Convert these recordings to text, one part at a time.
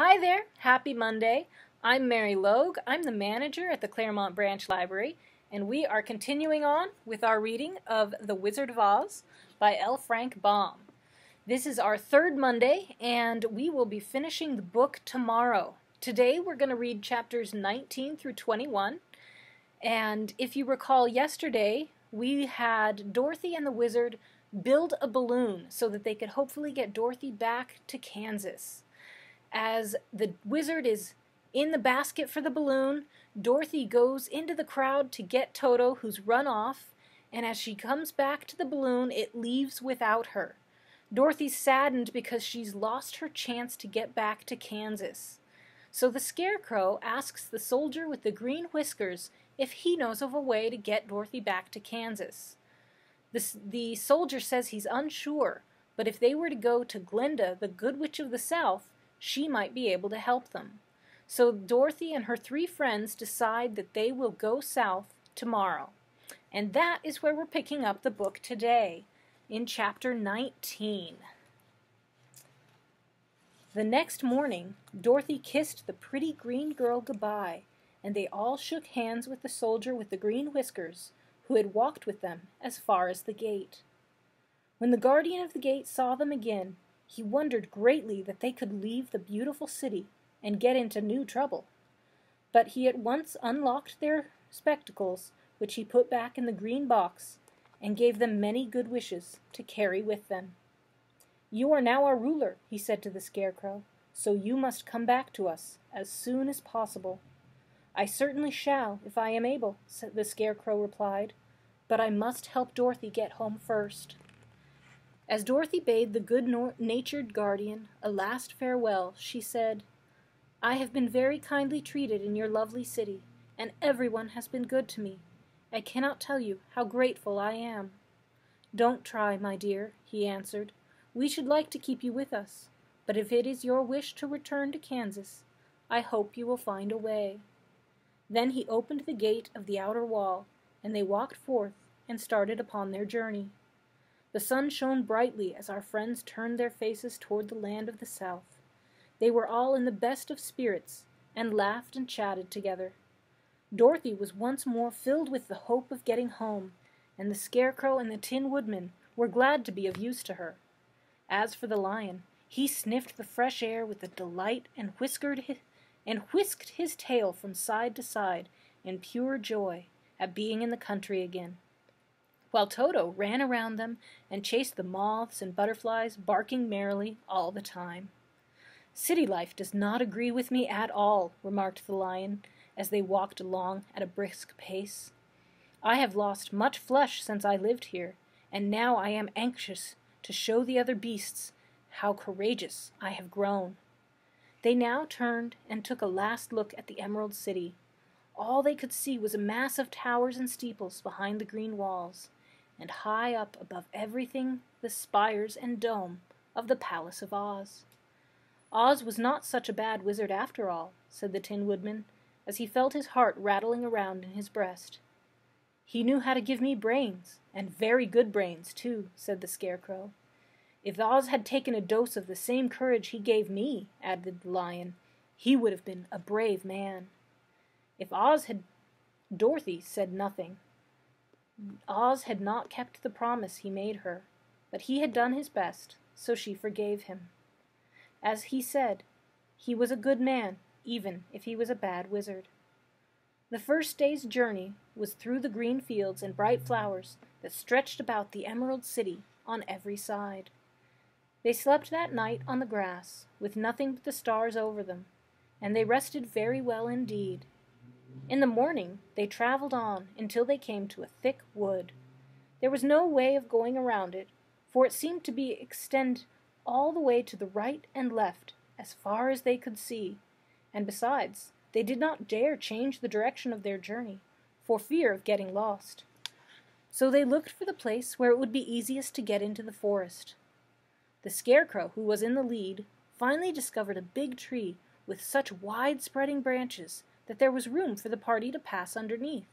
Hi there, happy Monday. I'm Mary Logue. I'm the manager at the Claremont Branch Library, and we are continuing on with our reading of The Wizard of Oz by L. Frank Baum. This is our third Monday, and we will be finishing the book tomorrow. Today we're going to read chapters 19 through 21, and if you recall yesterday, we had Dorothy and the Wizard build a balloon so that they could hopefully get Dorothy back to Kansas. As the wizard is in the basket for the balloon, Dorothy goes into the crowd to get Toto, who's run off, and as she comes back to the balloon, it leaves without her. Dorothy's saddened because she's lost her chance to get back to Kansas. So the Scarecrow asks the soldier with the green whiskers if he knows of a way to get Dorothy back to Kansas. The soldier says he's unsure, but if they were to go to Glinda, the Good Witch of the South, she might be able to help them. So Dorothy and her three friends decide that they will go south tomorrow. And that is where we're picking up the book today, in chapter 19. The next morning, Dorothy kissed the pretty green girl goodbye, and they all shook hands with the soldier with the green whiskers, who had walked with them as far as the gate. When the guardian of the gate saw them again, he wondered greatly that they could leave the beautiful city and get into new trouble. But he at once unlocked their spectacles, which he put back in the green box, and gave them many good wishes to carry with them. "You are now our ruler," he said to the Scarecrow, "so you must come back to us as soon as possible." "I certainly shall, if I am able," the Scarecrow replied, "but I must help Dorothy get home first." As Dorothy bade the good-natured guardian a last farewell, she said, "I have been very kindly treated in your lovely city, and everyone has been good to me. I cannot tell you how grateful I am." "Don't try, my dear," he answered. "We should like to keep you with us, but if it is your wish to return to Kansas, I hope you will find a way." Then he opened the gate of the outer wall, and they walked forth and started upon their journey. The sun shone brightly as our friends turned their faces toward the land of the South. They were all in the best of spirits, and laughed and chatted together. Dorothy was once more filled with the hope of getting home, and the Scarecrow and the Tin Woodman were glad to be of use to her. As for the lion, he sniffed the fresh air with delight and whisked his tail from side to side in pure joy at being in the country again, while Toto ran around them and chased the moths and butterflies, barking merrily all the time. "City life does not agree with me at all," remarked the lion, as they walked along at a brisk pace. "I have lost much flesh since I lived here, and now I am anxious to show the other beasts how courageous I have grown." They now turned and took a last look at the Emerald City. All they could see was a mass of towers and steeples behind the green walls, and high up above everything the spires and dome of the Palace of Oz. "Oz was not such a bad wizard after all," said the Tin Woodman, as he felt his heart rattling around in his breast. "He knew how to give me brains, and very good brains, too," said the Scarecrow. "If Oz had taken a dose of the same courage he gave me," added the lion, "he would have been a brave man." Dorothy said nothing. Oz had not kept the promise he made her, but he had done his best, so she forgave him. As he said, he was a good man, even if he was a bad wizard. The first day's journey was through the green fields and bright flowers that stretched about the Emerald City on every side. They slept that night on the grass, with nothing but the stars over them, and they rested very well indeed. In the morning they traveled on until they came to a thick wood. There was no way of going around it, for it seemed to extend all the way to the right and left, as far as they could see, and besides, they did not dare change the direction of their journey, for fear of getting lost. So they looked for the place where it would be easiest to get into the forest. The Scarecrow, who was in the lead, finally discovered a big tree with such wide-spreading branches that there was room for the party to pass underneath.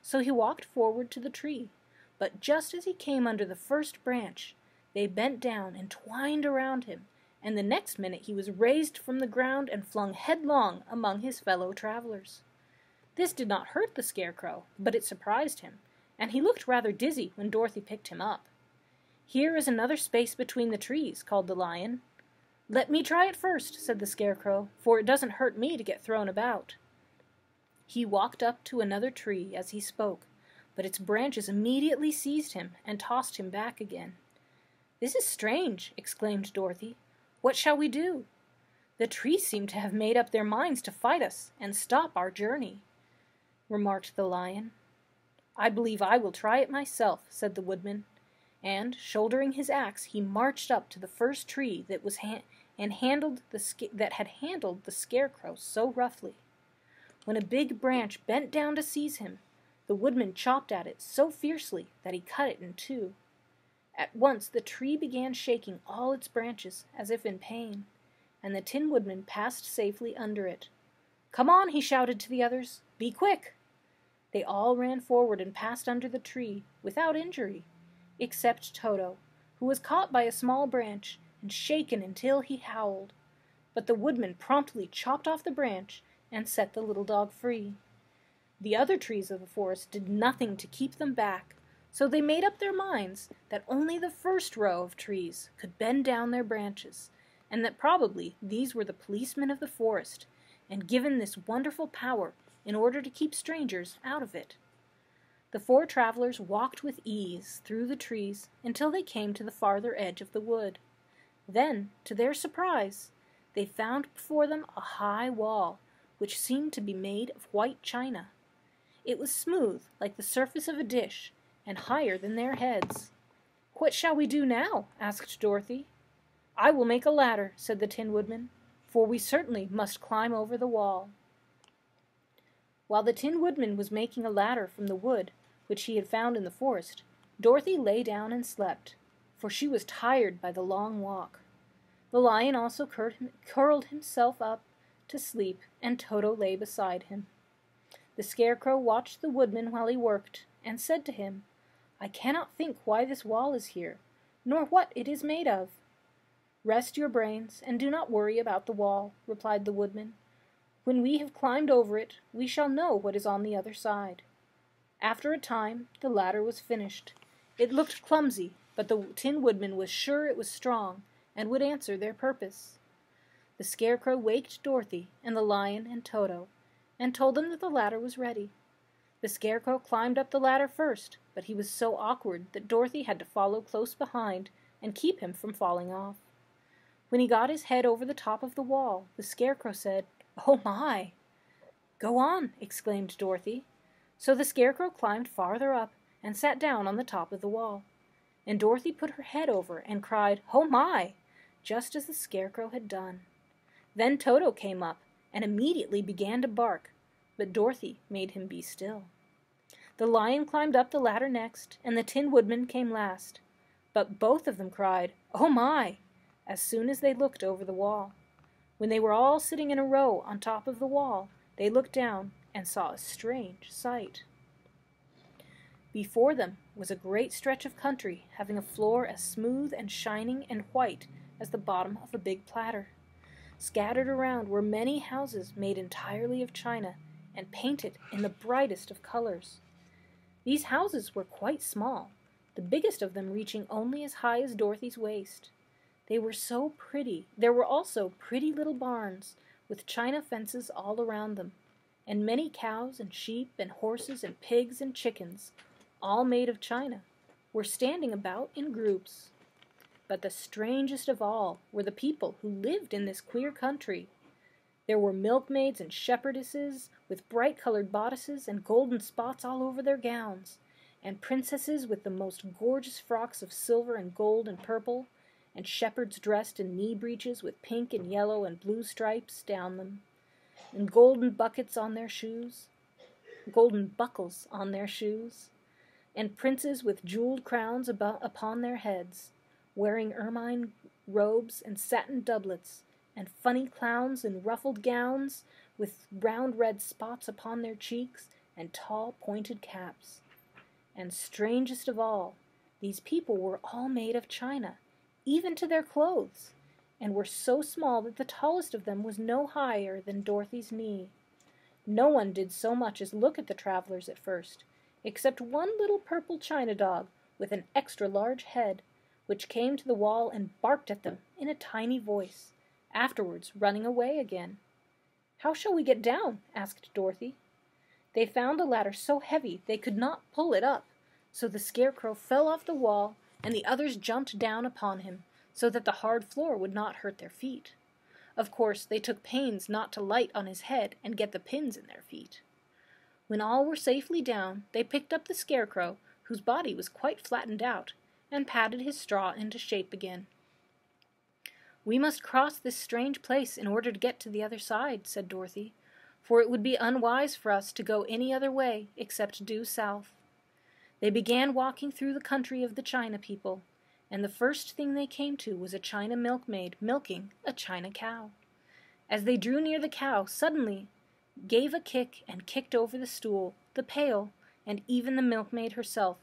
So he walked forward to the tree, but just as he came under the first branch, they bent down and twined around him and the next minute he was raised from the ground and flung headlong among his fellow travelers. This did not hurt the Scarecrow, but it surprised him, and he looked rather dizzy when Dorothy picked him up. "Here is another space between the trees," called the Lion. "Let me try it first," said the Scarecrow, "for it doesn't hurt me to get thrown about." He walked up to another tree as he spoke, but its branches immediately seized him and tossed him back again. "This is strange," exclaimed Dorothy. "What shall we do? The trees seem to have made up their minds to fight us and stop our journey," remarked the Lion. "I believe I will try it myself," said the Woodman, and, shouldering his axe, he marched up to the first tree that had handled the Scarecrow so roughly. When a big branch bent down to seize him, the Woodman chopped at it so fiercely that he cut it in two. At once the tree began shaking all its branches as if in pain, and the Tin Woodman passed safely under it. "Come on," he shouted to the others. "Be quick!" They all ran forward and passed under the tree without injury, except Toto, who was caught by a small branch and shaken until he howled. But the Woodman promptly chopped off the branch and set the little dog free. The other trees of the forest did nothing to keep them back, so they made up their minds that only the first row of trees could bend down their branches, and that probably these were the policemen of the forest, and given this wonderful power in order to keep strangers out of it. The four travelers walked with ease through the trees until they came to the farther edge of the wood. Then, to their surprise, they found before them a high wall, which seemed to be made of white china. It was smooth, like the surface of a dish, and higher than their heads. "What shall we do now?" asked Dorothy. "I will make a ladder," said the Tin Woodman, "for we certainly must climb over the wall." While the Tin Woodman was making a ladder from the wood which he had found in the forest, Dorothy lay down and slept, for she was tired by the long walk. The Lion also curled himself up to sleep, and Toto lay beside him. The Scarecrow watched the Woodman while he worked, and said to him, "I cannot think why this wall is here, nor what it is made of." "Rest your brains, and do not worry about the wall," replied the Woodman. "When we have climbed over it, we shall know what is on the other side." After a time, the ladder was finished. It looked clumsy, but the Tin Woodman was sure it was strong, and would answer their purpose. The Scarecrow waked Dorothy and the Lion and Toto, and told them that the ladder was ready. The Scarecrow climbed up the ladder first, but he was so awkward that Dorothy had to follow close behind and keep him from falling off. When he got his head over the top of the wall, the Scarecrow said, "Oh my!" "Go on!" exclaimed Dorothy. So the Scarecrow climbed farther up and sat down on the top of the wall, and Dorothy put her head over and cried, "Oh my!" just as the Scarecrow had done. Then Toto came up and immediately began to bark, but Dorothy made him be still. The Lion climbed up the ladder next, and the Tin Woodman came last, but both of them cried, "Oh my!" as soon as they looked over the wall. When they were all sitting in a row on top of the wall, they looked down and saw a strange sight. Before them was a great stretch of country, having a floor as smooth and shining and white as the bottom of a big platter. Scattered around were many houses made entirely of china and painted in the brightest of colors. These houses were quite small, the biggest of them reaching only as high as Dorothy's waist. They were so pretty. There were also pretty little barns with china fences all around them, and many cows and sheep and horses and pigs and chickens, all made of china, were standing about in groups. But the strangest of all were the people who lived in this queer country. There were milkmaids and shepherdesses with bright-colored bodices and golden spots all over their gowns, and princesses with the most gorgeous frocks of silver and gold and purple, and shepherds dressed in knee breeches with pink and yellow and blue stripes down them, and golden buckles on their shoes, and princes with jeweled crowns upon their heads, wearing ermine robes and satin doublets, and funny clowns in ruffled gowns with round red spots upon their cheeks and tall pointed caps. And strangest of all, these people were all made of china, even to their clothes, and were so small that the tallest of them was no higher than Dorothy's knee. No one did so much as look at the travelers at first, except one little purple china dog with an extra large head, which came to the wall and barked at them in a tiny voice, afterwards running away again. "How shall we get down?" asked Dorothy. They found the ladder so heavy they could not pull it up, so the Scarecrow fell off the wall, and the others jumped down upon him, so that the hard floor would not hurt their feet. Of course, they took pains not to light on his head and get the pins in their feet. When all were safely down, they picked up the Scarecrow, whose body was quite flattened out, and patted his straw into shape again. "We must cross this strange place in order to get to the other side," said Dorothy, "for it would be unwise for us to go any other way except due south." They began walking through the country of the China people, and the first thing they came to was a China milkmaid milking a China cow. As they drew near the cow, suddenly gave a kick and kicked over the stool, the pail, and even the milkmaid herself,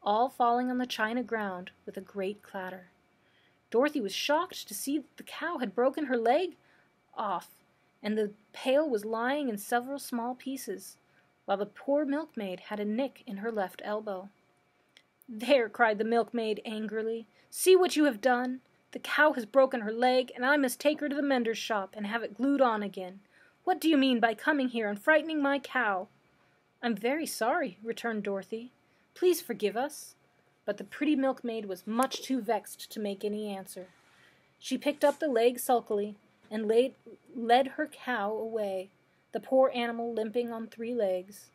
all falling on the china ground with a great clatter. Dorothy was shocked to see that the cow had broken her leg off, and the pail was lying in several small pieces, while the poor milkmaid had a nick in her left elbow. "There!" cried the milkmaid angrily. "See what you have done! The cow has broken her leg, and I must take her to the mender's shop and have it glued on again. What do you mean by coming here and frightening my cow?" "I'm very sorry," returned Dorothy. "Please forgive us." But the pretty milkmaid was much too vexed to make any answer. She picked up the leg sulkily and led her cow away, the poor animal limping on 3 legs.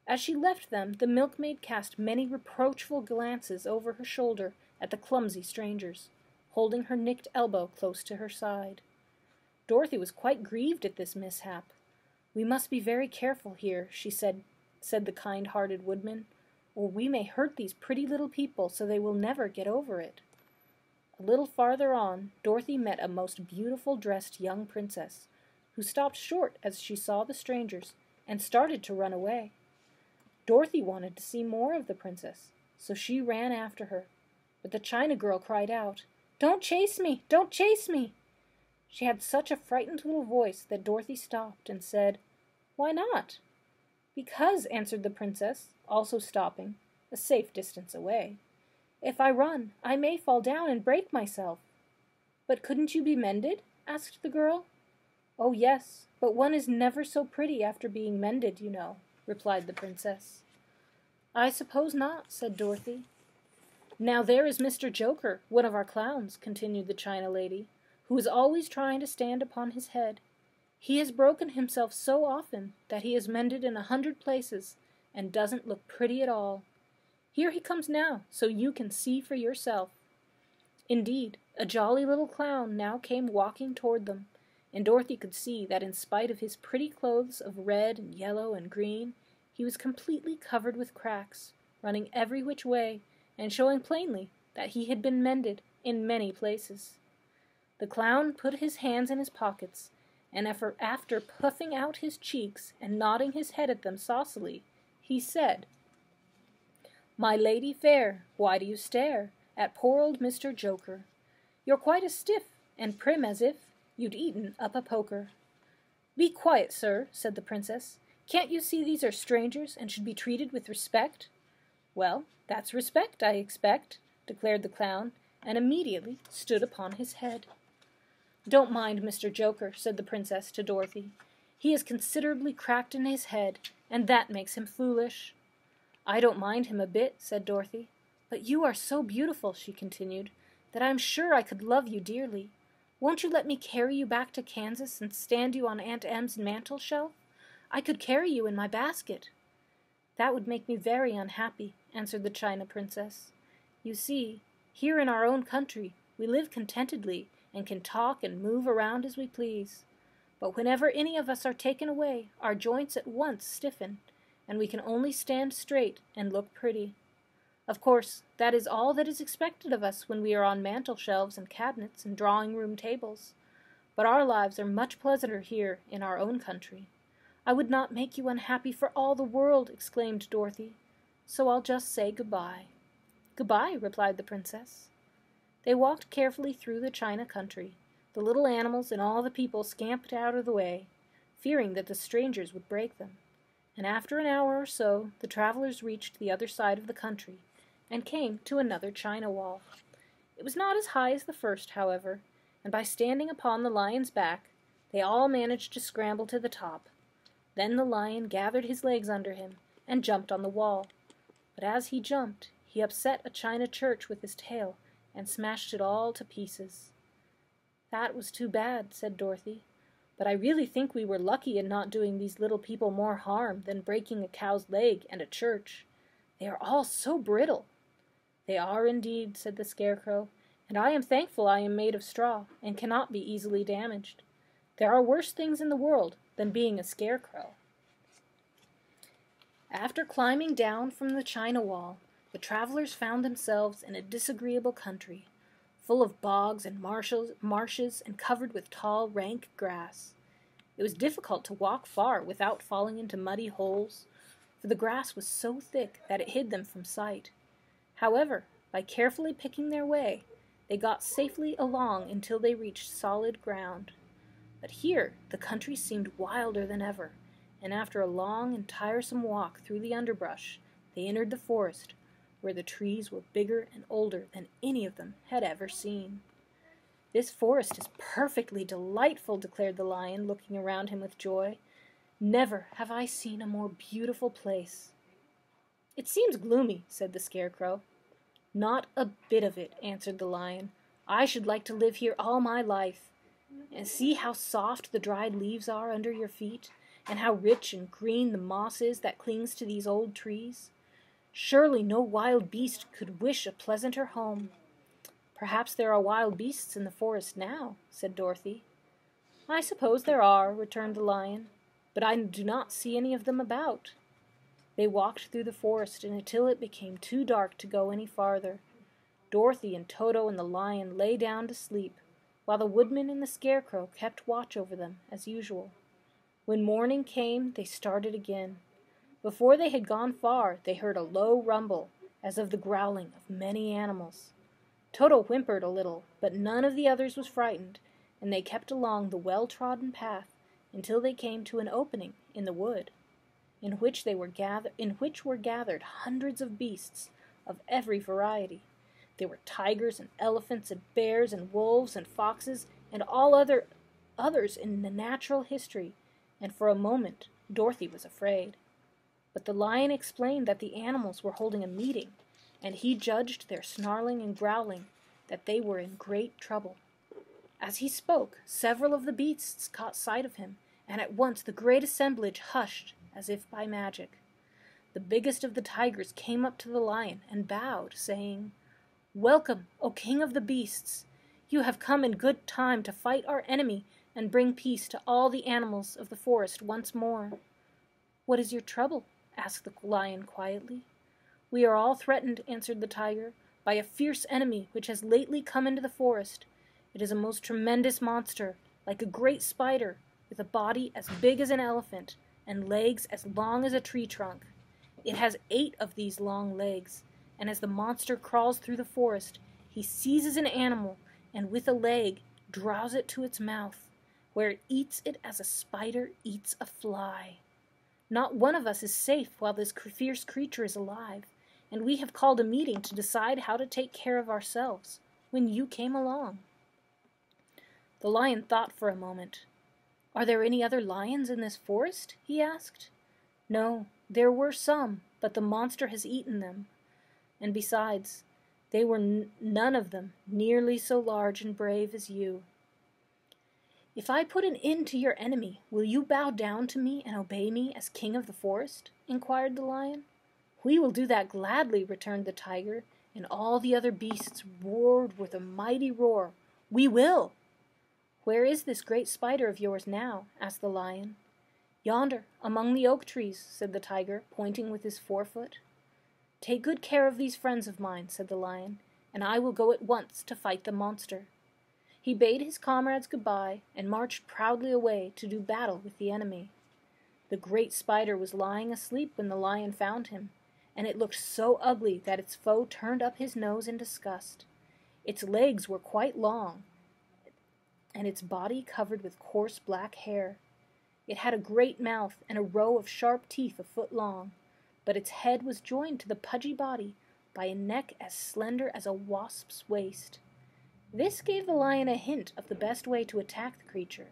As she left them, the milkmaid cast many reproachful glances over her shoulder at the clumsy strangers, holding her nicked elbow close to her side. Dorothy was quite grieved at this mishap. "We must be very careful here," said the kind-hearted woodman, "or we may hurt these pretty little people so they will never get over it." A little farther on, Dorothy met a most beautiful dressed young princess, who stopped short as she saw the strangers and started to run away. Dorothy wanted to see more of the princess, so she ran after her, but the China girl cried out, "Don't chase me! Don't chase me!" She had such a frightened little voice that Dorothy stopped and said, "Why not?" "Because," answered the princess, also stopping, a safe distance away, "if I run, I may fall down and break myself." "But couldn't you be mended?" asked the girl. "Oh yes, but one is never so pretty after being mended, you know," replied the princess. "I suppose not," said Dorothy. "Now there is Mr. Joker, one of our clowns," continued the China lady, "who is always trying to stand upon his head. He has broken himself so often that he is mended in 100 places, and doesn't look pretty at all. Here he comes now, so you can see for yourself." Indeed, a jolly little clown now came walking toward them, and Dorothy could see that in spite of his pretty clothes of red and yellow and green, he was completely covered with cracks, running every which way, and showing plainly that he had been mended in many places. The clown put his hands in his pockets, and after puffing out his cheeks and nodding his head at them saucily, he said, "My lady fair, why do you stare at poor old Mr. Joker? You're quite as stiff and prim as if you'd eaten up a poker." "Be quiet, sir," said the princess. "Can't you see these are strangers and should be treated with respect?" "Well, that's respect, I expect," declared the clown, and immediately stood upon his head. "Don't mind Mr. Joker," said the princess to Dorothy. "He is considerably cracked in his head, and that makes him foolish." "I don't mind him a bit," said Dorothy. "But you are so beautiful," she continued, "that I'm sure I could love you dearly. Won't you let me carry you back to Kansas and stand you on Aunt Em's mantel shelf? I could carry you in my basket." "That would make me very unhappy," answered the China princess. "You see, here in our own country we live contentedly and can talk and move around as we please. But whenever any of us are taken away, our joints at once stiffen, and we can only stand straight and look pretty. Of course, that is all that is expected of us when we are on mantel shelves and cabinets and drawing-room tables. But our lives are much pleasanter here in our own country. I would not make you unhappy for all the world," exclaimed Dorothy, "so I'll just say goodbye." "Goodbye," replied the princess. They walked carefully through the China country, The little animals and all the people scampered out of the way, fearing that the strangers would break them, and after an hour or so the travelers reached the other side of the country, and came to another China wall. It was not as high as the first, however, and by standing upon the lion's back, they all managed to scramble to the top. Then the lion gathered his legs under him and jumped on the wall. But as he jumped, he upset a china church with his tail and smashed it all to pieces. "That was too bad," said Dorothy, "but I really think we were lucky in not doing these little people more harm than breaking a cow's leg and a church. They are all so brittle." "They are indeed," said the Scarecrow, "and I am thankful I am made of straw and cannot be easily damaged. There are worse things in the world than being a scarecrow." After climbing down from the China wall, the travelers found themselves in a disagreeable country, full of bogs and marshes and covered with tall, rank grass. It was difficult to walk far without falling into muddy holes, for the grass was so thick that it hid them from sight. However, by carefully picking their way, they got safely along until they reached solid ground. But here the country seemed wilder than ever, and after a long and tiresome walk through the underbrush, they entered the forest, where the trees were bigger and older than any of them had ever seen. "This forest is perfectly delightful," declared the lion, looking around him with joy. "Never have I seen a more beautiful place." "It seems gloomy," said the Scarecrow. "Not a bit of it," answered the lion. "I should like to live here all my life. And see how soft the dried leaves are under your feet, and how rich and green the moss is that clings to these old trees. Surely no wild beast could wish a pleasanter home." "Perhaps there are wild beasts in the forest now," said Dorothy. "I suppose there are," returned the lion, "but I do not see any of them about." They walked through the forest until it became too dark to go any farther. Dorothy and Toto and the lion lay down to sleep, while the woodman and the Scarecrow kept watch over them as usual. When morning came, they started again. Before they had gone far, they heard a low rumble, as of the growling of many animals. Toto whimpered a little, but none of the others was frightened, and they kept along the well-trodden path until they came to an opening in the wood, in which were gathered hundreds of beasts of every variety. There were tigers and elephants and bears and wolves and foxes and all others in the natural history, and for a moment Dorothy was afraid. But the lion explained that the animals were holding a meeting, and he judged their snarling and growling that they were in great trouble. As he spoke, several of the beasts caught sight of him, and at once the great assemblage hushed as if by magic. The biggest of the tigers came up to the lion and bowed, saying, "Welcome, O King of the Beasts! You have come in good time to fight our enemy and bring peace to all the animals of the forest once more." "What is your trouble?" asked the lion quietly. "We are all threatened," answered the tiger, "by a fierce enemy which has lately come into the forest. It is a most tremendous monster, like a great spider, with a body as big as an elephant, and legs as long as a tree trunk. It has 8 of these long legs, and as the monster crawls through the forest, he seizes an animal, and with a leg draws it to its mouth, where it eats it as a spider eats a fly. Not one of us is safe while this fierce creature is alive, and we have called a meeting to decide how to take care of ourselves, when you came along." The lion thought for a moment. "Are there any other lions in this forest?" he asked. "No, there were some, but the monster has eaten them. And besides, they were none of them nearly so large and brave as you." "If I put an end to your enemy, will you bow down to me and obey me as king of the forest?" inquired the lion. "We will do that gladly," returned the tiger, and all the other beasts roared with a mighty roar. "We will!" "Where is this great spider of yours now?" asked the lion. "Yonder, among the oak trees," said the tiger, pointing with his forefoot. "Take good care of these friends of mine," said the lion, "and I will go at once to fight the monster." He bade his comrades goodbye and marched proudly away to do battle with the enemy. The great spider was lying asleep when the lion found him, and it looked so ugly that its foe turned up his nose in disgust. Its legs were quite long, and its body covered with coarse black hair. It had a great mouth and a row of sharp teeth a foot long, but its head was joined to the pudgy body by a neck as slender as a wasp's waist. This gave the lion a hint of the best way to attack the creature,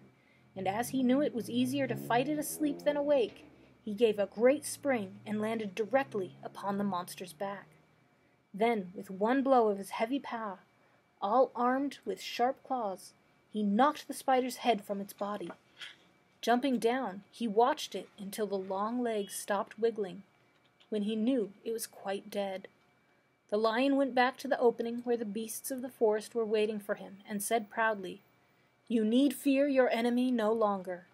and as he knew it was easier to fight it asleep than awake, he gave a great spring and landed directly upon the monster's back. Then, with one blow of his heavy paw, all armed with sharp claws, he knocked the spider's head from its body. Jumping down, he watched it until the long legs stopped wiggling, when he knew it was quite dead. The lion went back to the opening where the beasts of the forest were waiting for him, and said proudly, "You need fear your enemy no longer."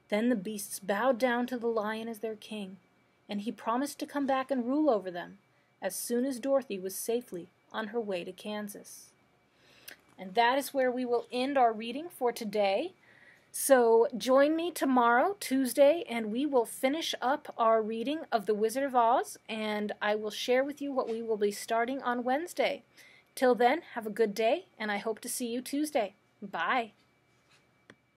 Then the beasts bowed down to the lion as their king, and he promised to come back and rule over them as soon as Dorothy was safely on her way to Kansas. And that is where we will end our reading for today. So join me tomorrow, Tuesday, and we will finish up our reading of The Wizard of Oz, and I will share with you what we will be starting on Wednesday. Till then, have a good day, and I hope to see you Tuesday. Bye.